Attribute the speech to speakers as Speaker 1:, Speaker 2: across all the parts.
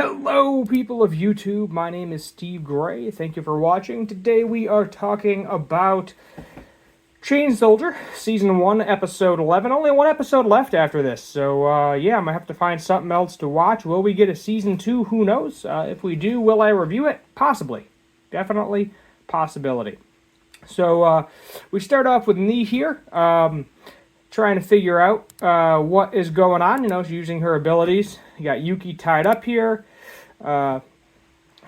Speaker 1: Hello, people of YouTube. My name is Steve Gray. Thank you for watching. Today we are talking about Chain Soldier, Season 1, Episode 11. Only one episode left after this, so yeah, I'm going to have to find something else to watch. Will we get a Season 2? Who knows? If we do, will I review it? Possibly. Definitely possibility. So we start off with Nee here, trying to figure out what is going on. You know, she's using her abilities. You got Yuki tied up here. Got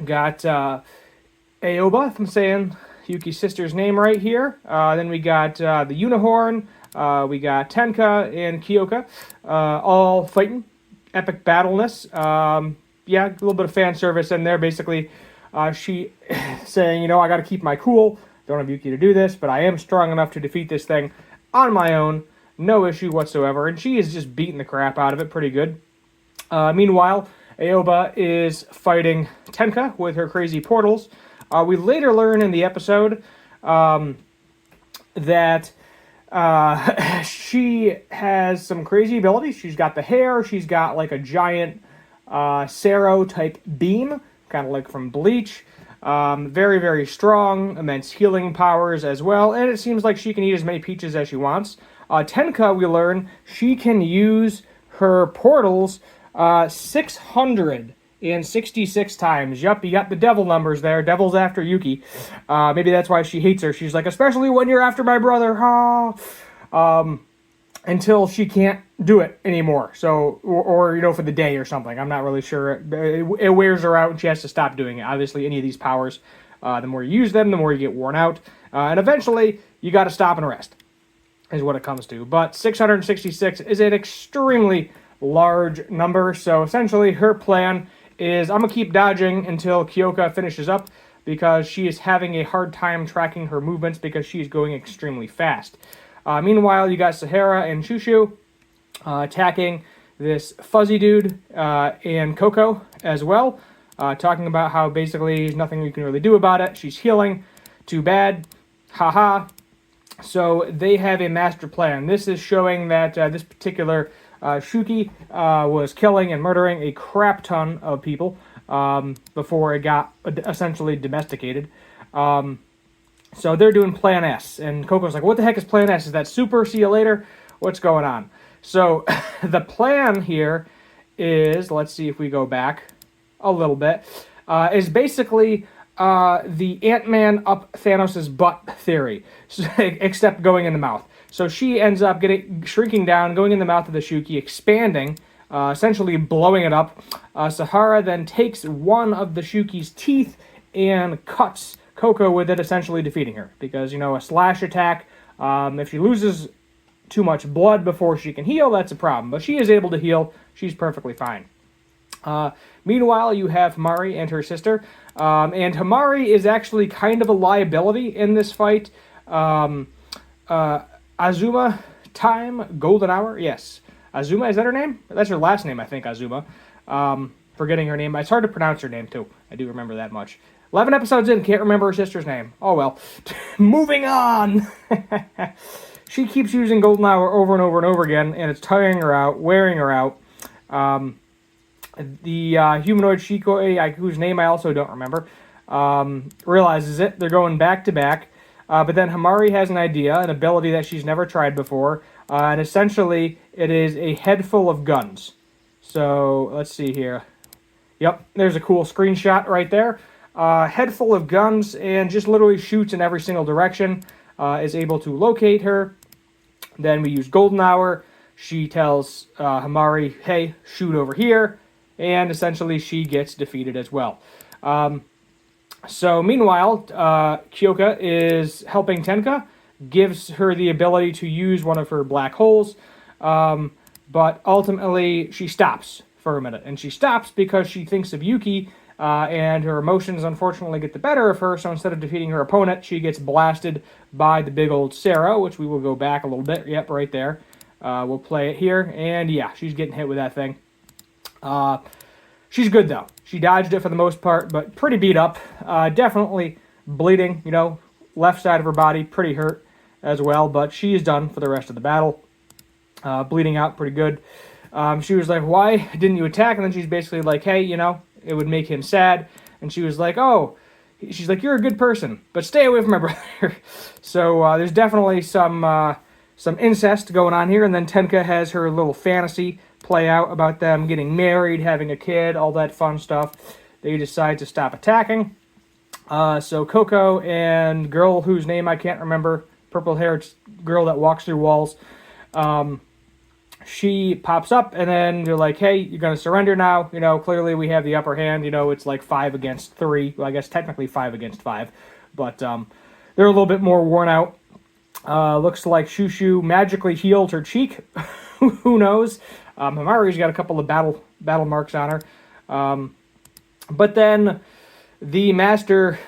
Speaker 1: Aoba, if I'm saying Yuki's sister's name right here. Then we got the Unicorn. We got Tenka and Kyoka, all fighting. Epic battleness. Yeah, a little bit of fan service in there. Basically, she saying, you know, I got to keep my cool. Don't have Yuki to do this, but I am strong enough to defeat this thing on my own. No issue whatsoever. And she is just beating the crap out of it pretty good. Meanwhile, Aoba is fighting Tenka with her crazy portals. We later learn in the episode that she has some crazy abilities. She's got the hair. She's got like a giant Sero-type beam, kind of like from Bleach. Very, very strong, immense healing powers as well. And it seems like she can eat as many peaches as she wants. Tenka, we learn, she can use her portals 666 times. Yup, you got the devil numbers there. Devil's after Yuki. Maybe that's why she hates her. She's like, especially when you're after my brother. Until she can't do it anymore. So, or you know, for the day or something. I'm not really sure. It wears her out and she has to stop doing it. Obviously, any of these powers, the more you use them, the more you get worn out. And eventually, you got to stop and rest, is what it comes to. But 666 is an extremely large number. So essentially her plan is I'm going to keep dodging until Kyoka finishes up because she is having a hard time tracking her movements because she is going extremely fast. Meanwhile, you got Sahara and Shushu attacking this fuzzy dude and Coco as well. Talking about how basically there's nothing you can really do about it. She's healing. Too bad. Haha. So they have a master plan. This is showing that this particular Shuki was killing and murdering a crap ton of people before it got essentially domesticated. So they're doing Plan S. And Coco's like, what the heck is Plan S? Is that super? See you later? What's going on? So the plan here is, let's see if we go back a little bit, is basically the Ant-Man up Thanos' butt theory, except going in the mouth. So she ends up shrinking down, going in the mouth of the Shuki, expanding, essentially blowing it up. Sahara then takes one of the Shuki's teeth and cuts Coco with it, essentially defeating her. Because, you know, a slash attack, if she loses too much blood before she can heal, that's a problem. But she is able to heal. She's perfectly fine. Meanwhile, you have Hamari and her sister. And Hamari is actually kind of a liability in this fight. Azuma Time, Golden Hour, yes. Azuma, is that her name? That's her last name, I think, Azuma. Forgetting her name. It's hard to pronounce her name, too. I do remember that much. 11 episodes in, can't remember her sister's name. Oh, well. Moving on! She keeps using Golden Hour over and over and over again, and it's tiring her out, wearing her out. The humanoid Shikoi, whose name I also don't remember, realizes it. They're going back to back. But then Hamari has an idea, an ability that she's never tried before. And essentially, it is a head full of guns. So, let's see here. Yep, there's a cool screenshot right there. Head full of guns and just literally shoots in every single direction. Is able to locate her. Then we use Golden Hour. She tells Hamari, hey, shoot over here. And essentially, she gets defeated as well. So meanwhile, Kyoka is helping Tenka, gives her the ability to use one of her black holes, but ultimately she stops for a minute. And she stops because she thinks of Yuki, and her emotions unfortunately get the better of her, so instead of defeating her opponent, she gets blasted by the big old Sero, which we will go back a little bit. Yep, right there. We'll play it here, and yeah, she's getting hit with that thing. She's good, though. She dodged it for the most part, but pretty beat up. Definitely bleeding, you know, left side of her body, pretty hurt as well, but she is done for the rest of the battle. Bleeding out pretty good. She was like, why didn't you attack? And then she's basically like, hey, you know, it would make him sad. And she was like, oh, she's like, you're a good person, but stay away from my brother. So there's definitely some incest going on here. And then Tenka has her little fantasy play out about them getting married, having a kid, all that fun stuff. They decide to stop attacking. So Coco and girl whose name I can't remember, purple-haired girl that walks through walls, she pops up, and then they're like, hey, you're going to surrender now. You know, clearly we have the upper hand. You know, it's like 5 against 3. Well, I guess technically 5 against 5. But they're a little bit more worn out. Looks like Shushu magically healed her cheek. Who knows? Himari's got a couple of battle marks on her. But then the Master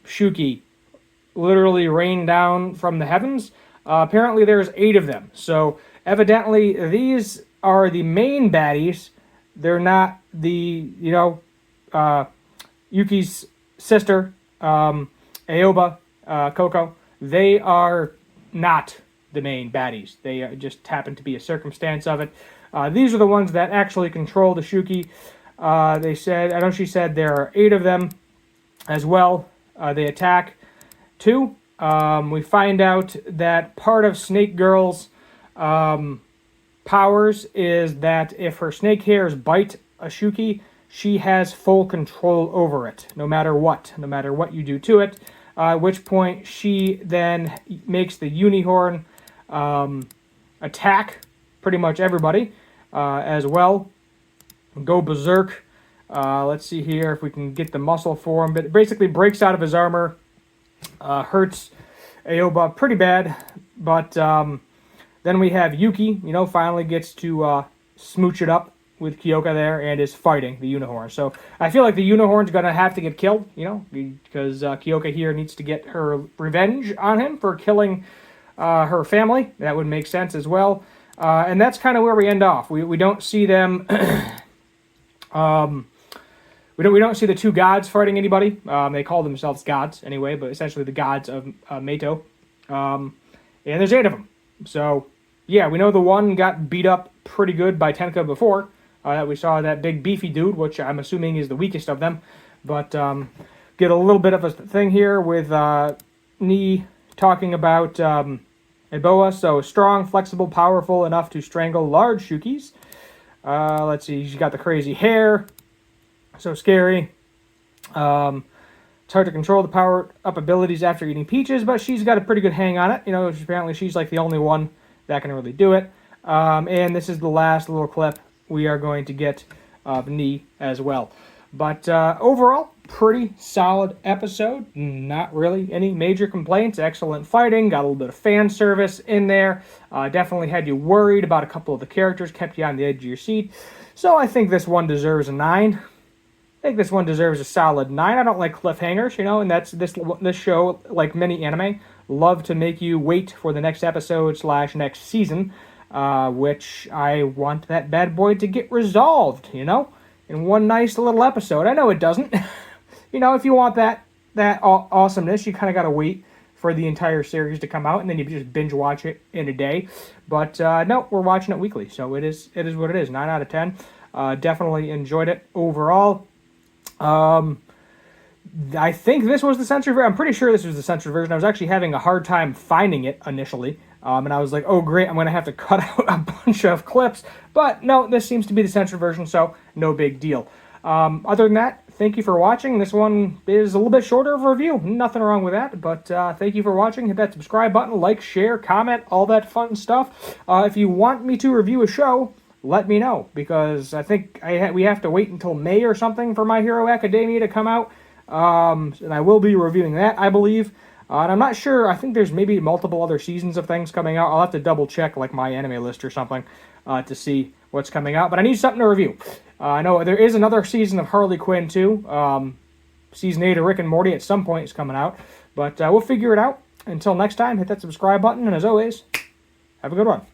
Speaker 1: Shuki literally rained down from the heavens. Apparently there's 8 of them. So evidently these are the main baddies. They're not the, Yuki's sister, Aoba, Coco. They are not the main baddies. They just happen to be a circumstance of it. These are the ones that actually control the Shuki. They said, I know she said there are 8 of them as well. They attack 2. We find out that part of Snake Girl's powers is that if her snake hairs bite a Shuki, she has full control over it, no matter what you do to it. At which point she then makes the unicorn attack pretty much everybody as well. Go berserk. Let's see here if we can get the muscle for him. But it basically breaks out of his armor. Hurts Aoba pretty bad. But then we have Yuki, finally gets to smooch it up with Kyoka there and is fighting the unicorn. So I feel like the unicorn's going to have to get killed, because Kyoka here needs to get her revenge on him for killing her family. That would make sense as well. And that's kind of where we end off. We don't see them... We don't see the 2 gods fighting anybody. They call themselves gods anyway, but essentially the gods of Mato. And there's 8 of them. So, yeah, we know the one got beat up pretty good by Tenka before. We saw that big beefy dude, which I'm assuming is the weakest of them. But get a little bit of a thing here with Ni talking about Eboa. So, strong, flexible, powerful, enough to strangle large Shukis. Let's see, she's got the crazy hair. So scary. It's hard to control the power-up abilities after eating peaches, but she's got a pretty good hang on it. Apparently she's like the only one that can really do it. And this is the last little clip we are going to get of Ni as well. But overall, pretty solid episode. Not really any major complaints. Excellent fighting. Got a little bit of fan service in there. Definitely had you worried about a couple of the characters. Kept you on the edge of your seat. So I think this one deserves a 9. I think this one deserves a solid 9. I don't like cliffhangers, and that's this show, like many anime, love to make you wait for the next episode / next season, which I want that bad boy to get resolved, in one nice little episode. I know it doesn't. If you want that awesomeness, you kind of got to wait for the entire series to come out, and then you just binge watch it in a day. But no, we're watching it weekly, so it is what it is. 9 out of 10. Definitely enjoyed it overall. I think this was the censored version. I'm pretty sure this was the censored version. I was actually having a hard time finding it initially. And I was like, oh, great, I'm going to have to cut out a bunch of clips. But no, this seems to be the censored version, so no big deal. Other than that, thank you for watching. This one is a little bit shorter of a review. Nothing wrong with that. But thank you for watching. Hit that subscribe button, like, share, comment, all that fun stuff. If you want me to review a show, let me know, because I think we have to wait until May or something for My Hero Academia to come out, and I will be reviewing that, I believe, and I'm not sure. I think there's maybe multiple other seasons of things coming out. I'll have to double check like my anime list or something to see what's coming out, but I need something to review. I know there is another season of Harley Quinn too. Season 8 of Rick and Morty at some point is coming out, but we'll figure it out. Until next time, hit that subscribe button, and as always, have a good one.